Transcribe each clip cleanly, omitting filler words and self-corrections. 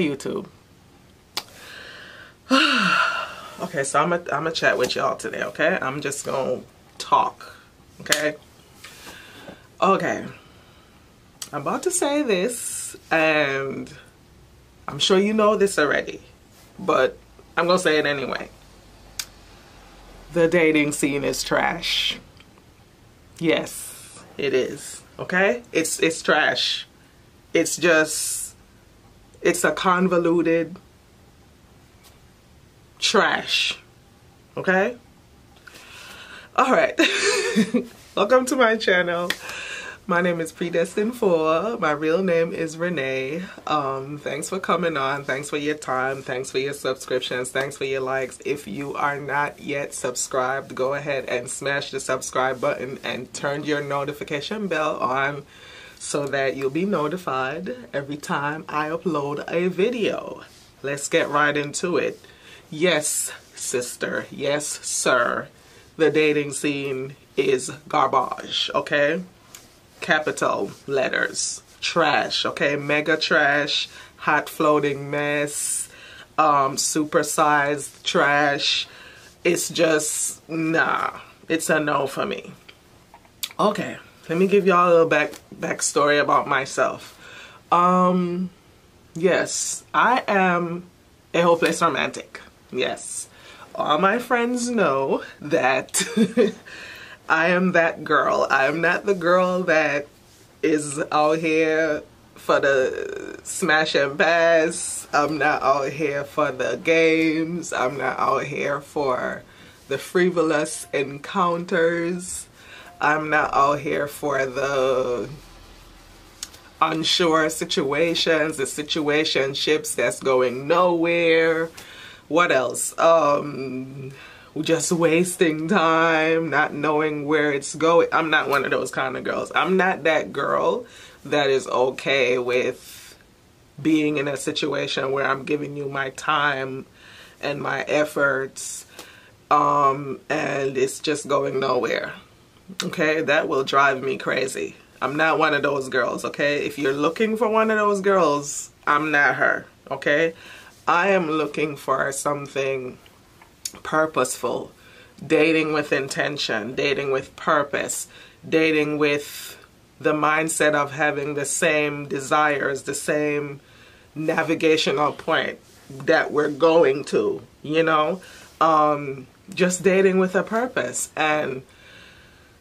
Hey YouTube. Okay, so I'm gonna chat with y'all today, okay? I'm just gonna talk, okay? Okay. I'm about to say this, and I'm sure you know this already, but I'm gonna say it anyway. The dating scene is trash. Yes, it is, okay? It's trash. It's just, it's a convoluted trash, okay? All right. Welcome to my channel. My name is Predestined4. My real name is Renee. Thanks for coming on. Thanks for your time. Thanks for your subscriptions. Thanks for your likes. If you are not yet subscribed, go ahead and smash the subscribe button and turn your notification bell on so that you'll be notified every time I upload a video. Let's get right into it. Yes, sister. Yes, sir. The dating scene is garbage, okay? Capital letters. Trash, okay? Mega trash, hot floating mess, supersized trash. It's just, nah. It's a no for me. Okay, let me give y'all a little backstory about myself. Yes, I am a hopeless romantic. Yes. All my friends know that I am that girl. I am not the girl that is out here for the smash and pass. I'm not out here for the games. I'm not out here for the frivolous encounters. I'm not out here for the unsure situations, the situationships that's going nowhere. What else? Just wasting time, not knowing where it's going. I'm not one of those kind of girls. I'm not that girl that is okay with being in a situation where I'm giving you my time and my efforts, and it's just going nowhere. Okay, that will drive me crazy. I'm not one of those girls, okay? If you're looking for one of those girls, I'm not her, okay? I am looking for something purposeful, dating with intention, dating with purpose, dating with the mindset of having the same desires, the same navigational point that we're going to, you know? Just dating with a purpose. And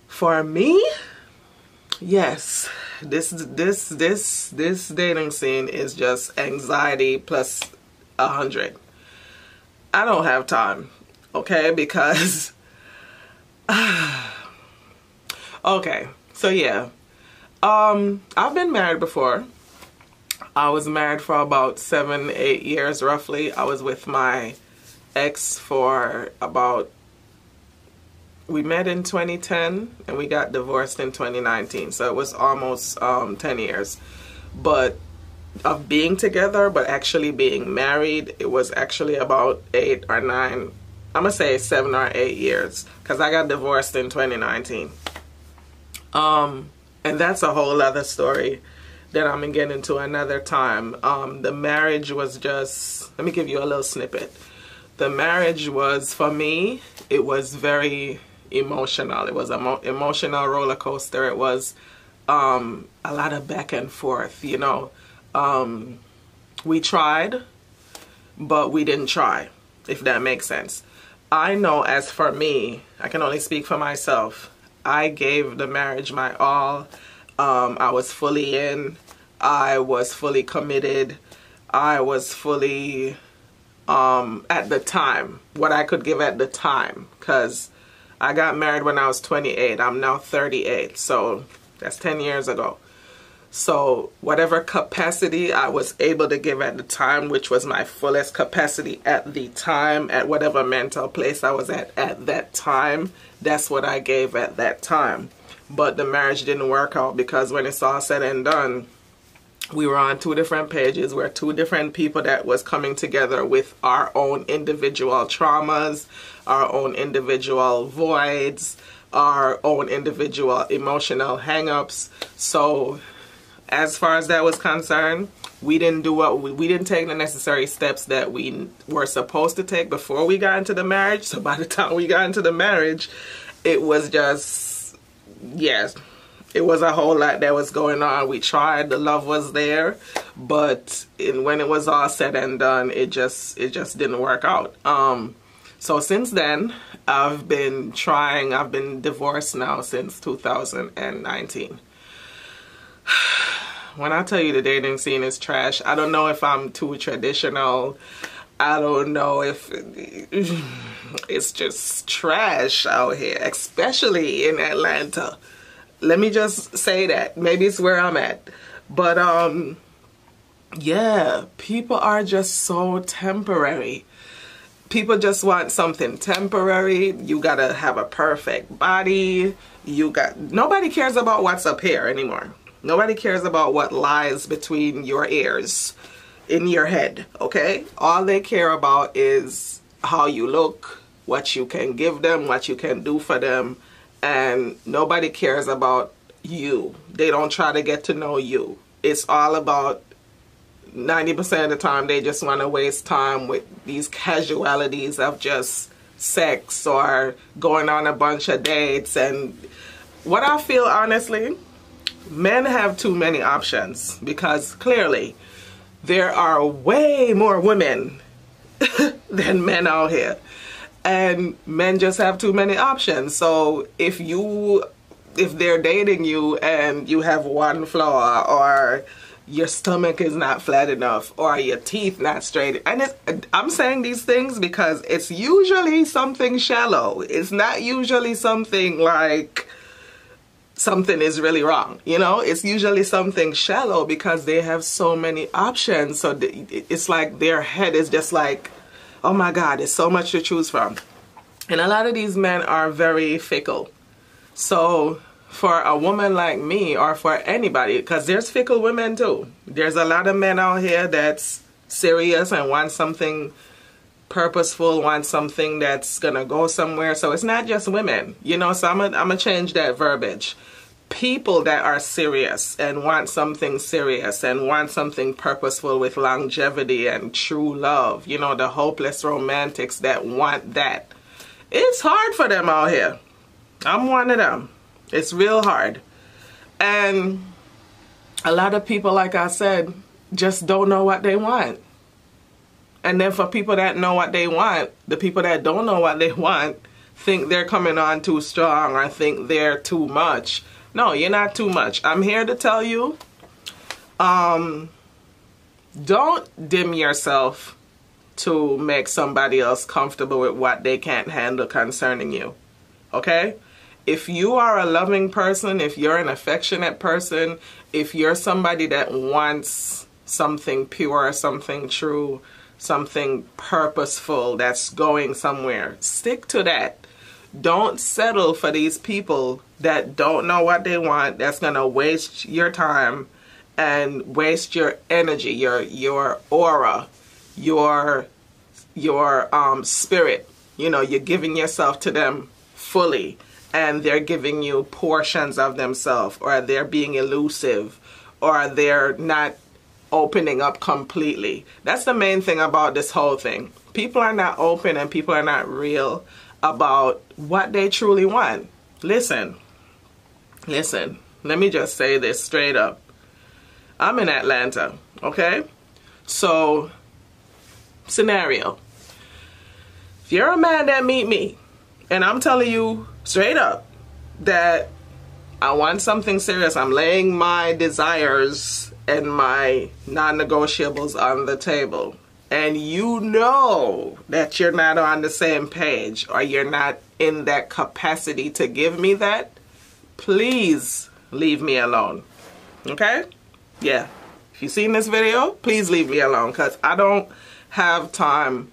for me, yes, this dating scene is just anxiety plus 100. I don't have time, okay? Because okay, so yeah, I've been married before. I was married for about 7-8 years roughly. I was with my ex for about, we met in 2010 and we got divorced in 2019, so it was almost 10 years. But of being together, but actually being married, it was actually about 8 or 9, I'm gonna say 7 or 8 years, because I got divorced in 2019. And that's a whole other story that I'm gonna get into another time. The marriage was just, let me give you a little snippet. The marriage was, for me, it was very emotional. It was an emotional roller coaster. It was a lot of back and forth, you know. We tried, but we didn't try, if that makes sense. I know, as for me, I can only speak for myself. I gave the marriage my all. I was fully in. I was fully committed. I was fully, at the time, what I could give at the time, because I got married when I was 28. I'm now 38, so that's 10 years ago. So whatever capacity I was able to give at the time, which was my fullest capacity at the time, at whatever mental place I was at that time, that's what I gave at that time. But the marriage didn't work out, because when it's all said and done, we were on 2 different pages. We're 2 different people that was coming together with our own individual traumas, our own individual voids, our own individual emotional hang-ups. So as far as that was concerned, We didn't do what we didn't take the necessary steps that we were supposed to take before we got into the marriage. So by the time we got into the marriage, it was just, yes, it was a whole lot that was going on. We tried, the love was there, but when it was all said and done, it just didn't work out. So since then, I've been divorced now since 2019. When I tell you the dating scene is trash, I don't know if I'm too traditional. I don't know if it's just trash out here, especially in Atlanta. Let me just say that. Maybe it's where I'm at. But yeah, people are just so temporary. People just want something temporary. You gotta have a perfect body. Nobody cares about what's up here anymore. Nobody cares about what lies between your ears, in your head, okay? All they care about is how you look, what you can give them, what you can do for them, and nobody cares about you. They don't try to get to know you. It's all about, 90% of the time, they just want to waste time with these casualities of just sex or going on a bunch of dates. And what I feel, honestly, men have too many options, because clearly there are way more women than men out here, and men just have too many options. So if they're dating you and you have one flaw, or your stomach is not flat enough, or your teeth not straight, and I'm saying these things because it's usually something shallow. It's not usually something like something is really wrong, you know? It's usually something shallow because they have so many options. So it's like their head is just like, oh my God, there's so much to choose from. And a lot of these men are very fickle. So for a woman like me, or for anybody, because there's fickle women too. There's a lot of men out here that's serious and want something purposeful, want something that's gonna go somewhere. So it's not just women, you know. So I'm gonna change that verbiage. People that are serious and want something serious and want something purposeful with longevity and true love, you know, the hopeless romantics that want that. It's hard for them out here. I'm one of them. It's real hard. And a lot of people, like I said, just don't know what they want. And then for people that know what they want, the people that don't know what they want think they're coming on too strong or think they're too much. No, you're not too much. I'm here to tell you, don't dim yourself to make somebody else comfortable with what they can't handle concerning you. Okay? If you are a loving person, if you're an affectionate person, if you're somebody that wants something pure, something true, something purposeful that's going somewhere, stick to that. Don't settle for these people that don't know what they want, that's going to waste your time and waste your energy, your aura, your spirit. You know, you're giving yourself to them fully, and they're giving you portions of themselves, or they're being elusive, or they're not opening up completely. That's the main thing about this whole thing. People are not open and people are not real about what they truly want. Listen, let me just say this straight up. I'm in Atlanta, okay? So, scenario. If you're a man that meet me, and I'm telling you straight up that I want something serious, I'm laying my desires and my non-negotiables on the table, and you know that you're not on the same page, or you're not in that capacity to give me that, please leave me alone. Okay? Yeah. If you've seen this video, please leave me alone, because I don't have time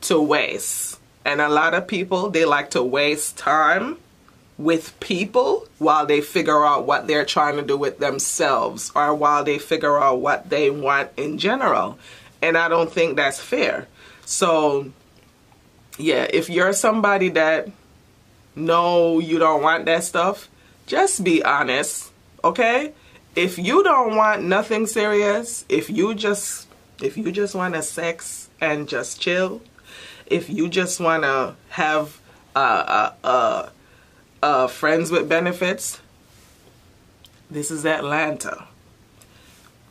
to waste. And a lot of people, they like to waste time with people while they figure out what they're trying to do with themselves, or while they figure out what they want in general. And I don't think that's fair. So, yeah, if you're somebody that know you don't want that stuff, just be honest, okay? if you don't want nothing serious, if you just want to sex and just chill, if you just want to have friends with benefits, this is Atlanta.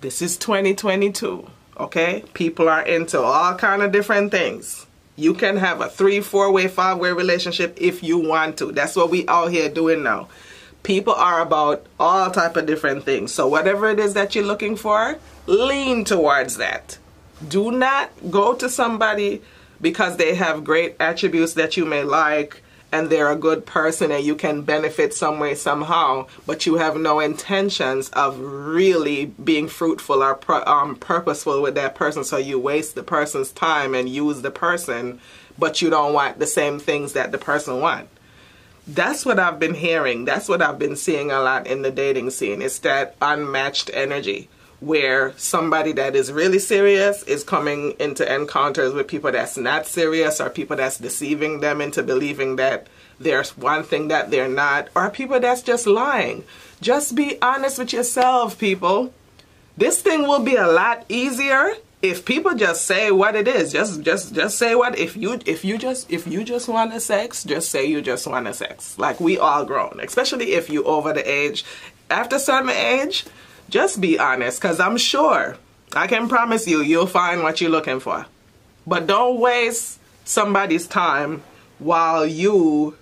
This is 2022, okay? People are into all kind of different things. You can have a 3, 4-way, 5-way relationship if you want to. That's what we out here doing now. People are about all type of different things. So whatever it is that you're looking for, lean towards that. Do not go to somebody because they have great attributes that you may like and they're a good person and you can benefit some way, somehow, but you have no intentions of really being fruitful or purposeful with that person, so you waste the person's time and use the person, but you don't want the same things that the person wants. That's what I've been hearing. That's what I've been seeing a lot in the dating scene. It's that unmatched energy where somebody that is really serious is coming into encounters with people that's not serious, or people that's deceiving them into believing that there's one thing that they're not, or people that's just lying. Just be honest with yourself, people. This thing will be a lot easier if people just say what it is. Just say what. If you just want to sex, just say you just want to sex. Like, we all grown, especially if you over the age. After a certain age, just be honest, because I'm sure, I can promise you, you'll find what you're looking for. But don't waste somebody's time while you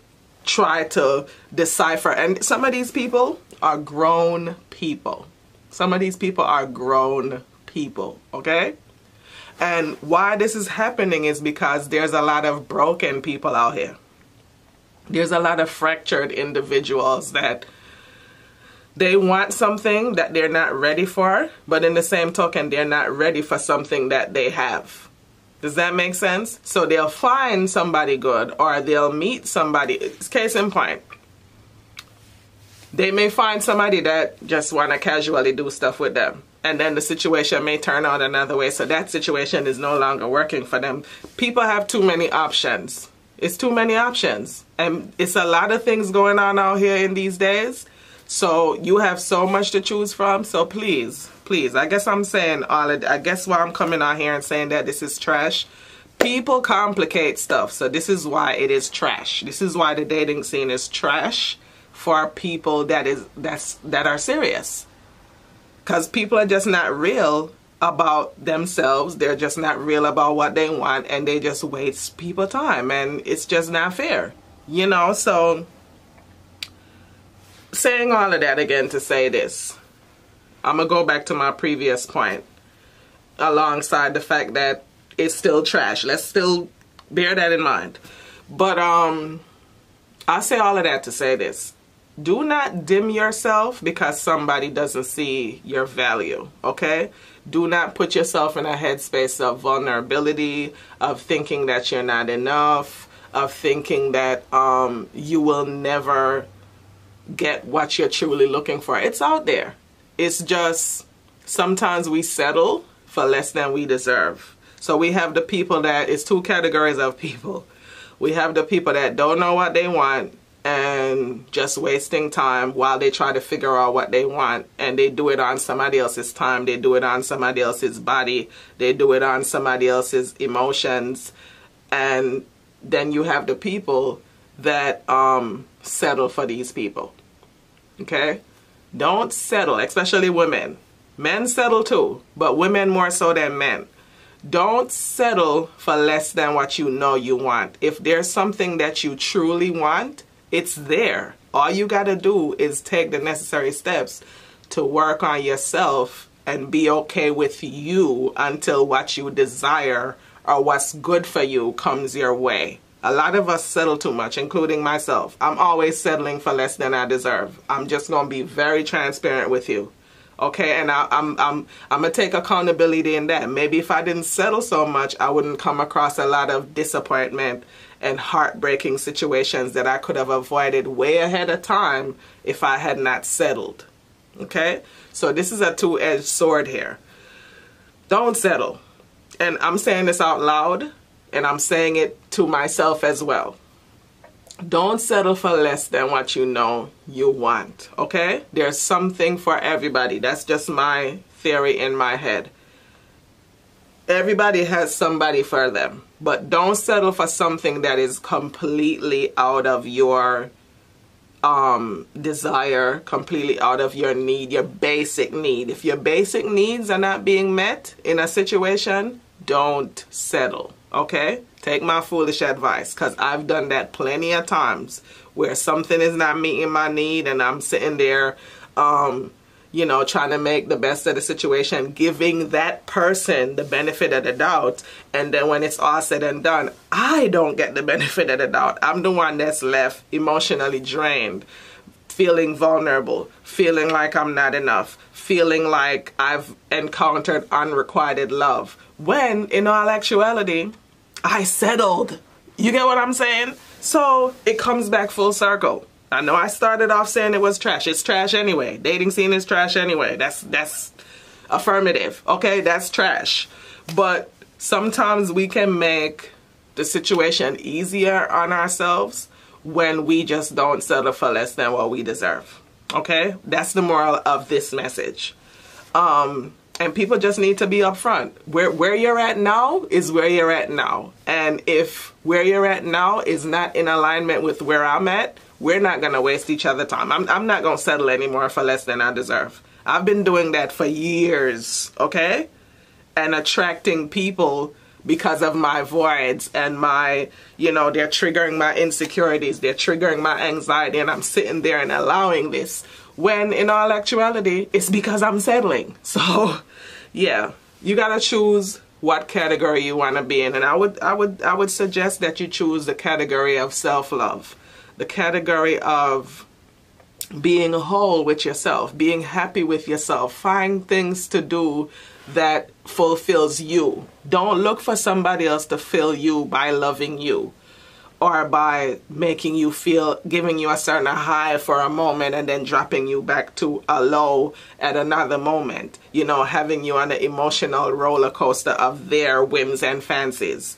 try to decipher. And some of these people are grown people. Some of these people are grown people, okay? And why this is happening is because there's a lot of broken people out here. There's a lot of fractured individuals that they want something that they're not ready for, but in the same token, they're not ready for something that they have. Does that make sense? So they'll find somebody good, or they'll meet somebody. It's case in point. They may find somebody that just want to casually do stuff with them, and then the situation may turn out another way, so that situation is no longer working for them. People have too many options. It's too many options. And it's a lot of things going on out here in these days. So you have so much to choose from. So please, I guess I'm saying I guess why I'm coming out here and saying that this is trash. People complicate stuff. So this is why it is trash. This is why the dating scene is trash for people that are serious. Because people are just not real about themselves. They're just not real about what they want, and they just waste people's time, and it's just not fair. You know, so saying all of that again to say this, I'm going to go back to my previous point alongside the fact that it's still trash. Let's still bear that in mind. But I say all of that to say this. Do not dim yourself because somebody doesn't see your value, okay? Do not put yourself in a headspace of vulnerability, of thinking that you're not enough, of thinking that you will never get what you're truly looking for. It's out there. It's just sometimes we settle for less than we deserve. So we have the people that, it's two categories of people. We have the people that don't know what they want and just wasting time while they try to figure out what they want, and they do it on somebody else's time, they do it on somebody else's body, they do it on somebody else's emotions. And then you have the people that settle for these people. Okay? Don't settle, especially women. Men settle too, but women more so than men. Don't settle for less than what you know you want. If there's something that you truly want, it's there. All you gotta do is take the necessary steps to work on yourself and be okay with you until what you desire or what's good for you comes your way. A lot of us settle too much, including myself. I'm always settling for less than I deserve. I'm just gonna be very transparent with you. Okay, and I'm gonna take accountability in that. Maybe if I didn't settle so much, I wouldn't come across a lot of disappointment and heartbreaking situations that I could have avoided way ahead of time if I had not settled. Okay, so this is a two-edged sword here. Don't settle. And I'm saying this out loud, and I'm saying it to myself as well. Don't settle for less than what you know you want, okay? There's something for everybody. That's just my theory in my head. Everybody has somebody for them, but don't settle for something that is completely out of your desire, completely out of your need, your basic need. If your basic needs are not being met in a situation, don't settle, okay? Take my foolish advice, because I've done that plenty of times where something is not meeting my need and I'm sitting there, you know, trying to make the best of the situation, giving that person the benefit of the doubt, and then when it's all said and done, I don't get the benefit of the doubt. I'm the one that's left emotionally drained, feeling vulnerable, feeling like I'm not enough, feeling like I've encountered unrequited love, when in all actuality, I settled. You get what I'm saying? So it comes back full circle. I know I started off saying it was trash. It's trash anyway. Dating scene is trash anyway. That's affirmative. Okay, that's trash. But sometimes we can make the situation easier on ourselves when we just don't settle for less than what we deserve. Okay? That's the moral of this message. And people just need to be upfront. Where you're at now is where you're at now. And if where you're at now is not in alignment with where I'm at, we're not going to waste each other's time. I'm not going to settle anymore for less than I deserve. I've been doing that for years, okay? And attracting people because of my voids and my, you know, they're triggering my insecurities, they're triggering my anxiety, and I'm sitting there and allowing this. When in all actuality, it's because I'm settling. So, yeah, you got to choose what category you want to be in. And I would suggest that you choose the category of self-love. The category of being whole with yourself, being happy with yourself, find things to do that fulfills you. Don't look for somebody else to fill you by loving you or by making you feel, giving you a certain high for a moment and then dropping you back to a low at another moment. You know, having you on the emotional roller coaster of their whims and fancies.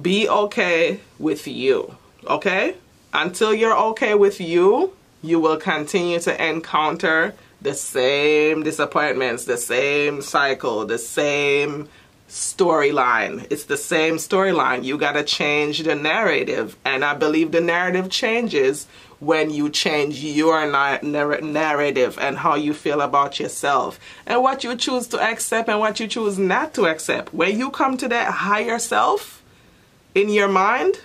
Be okay with you, okay? Until you're okay with you, you will continue to encounter the same disappointments, the same cycle, the same storyline. It's the same storyline. You got to change the narrative. And I believe the narrative changes when you change your narrative and how you feel about yourself and what you choose to accept and what you choose not to accept. When you come to that higher self in your mind,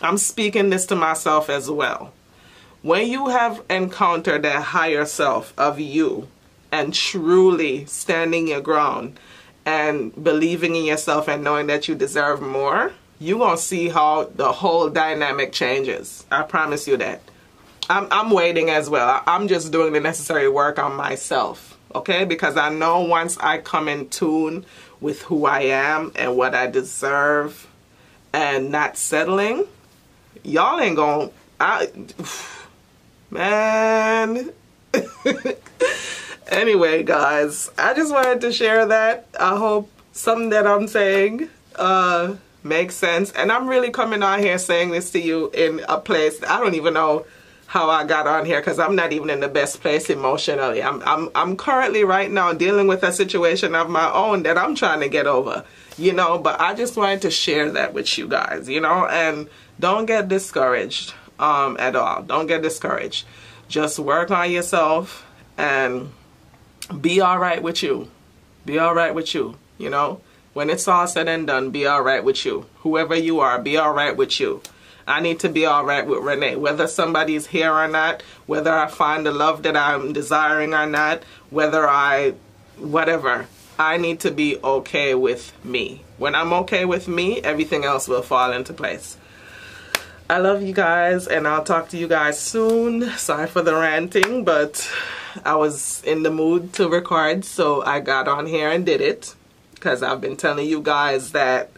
I'm speaking this to myself as well. When you have encountered that higher self of you and truly standing your ground and believing in yourself and knowing that you deserve more, you're going to see how the whole dynamic changes. I promise you that. I'm waiting as well. I'm just doing the necessary work on myself, okay? Because I know once I come in tune with who I am and what I deserve and not settling, y'all ain't going to... Man. Anyway, guys, I just wanted to share that. I hope something that I'm saying makes sense. And I'm really coming on here saying this to you in a place, I don't even know how I got on here because I'm not even in the best place emotionally. I'm currently right now dealing with a situation of my own that I'm trying to get over, you know, but I just wanted to share that with you guys, you know, and don't get discouraged at all. Don't get discouraged. Just work on yourself and be all right with you. Be all right with you, you know. When it's all said and done, be all right with you. Whoever you are, be all right with you. I need to be all right with Renee. Whether somebody's here or not, whether I find the love that I'm desiring or not, whatever. I need to be okay with me. When I'm okay with me, everything else will fall into place. I love you guys, and I'll talk to you guys soon. Sorry for the ranting, but I was in the mood to record, so I got on here and did it. Because I've been telling you guys that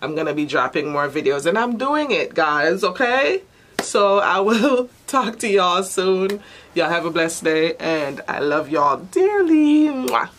I'm going to be dropping more videos, and I'm doing it, guys, okay? So I will talk to y'all soon. Y'all have a blessed day, and I love y'all dearly. Mwah.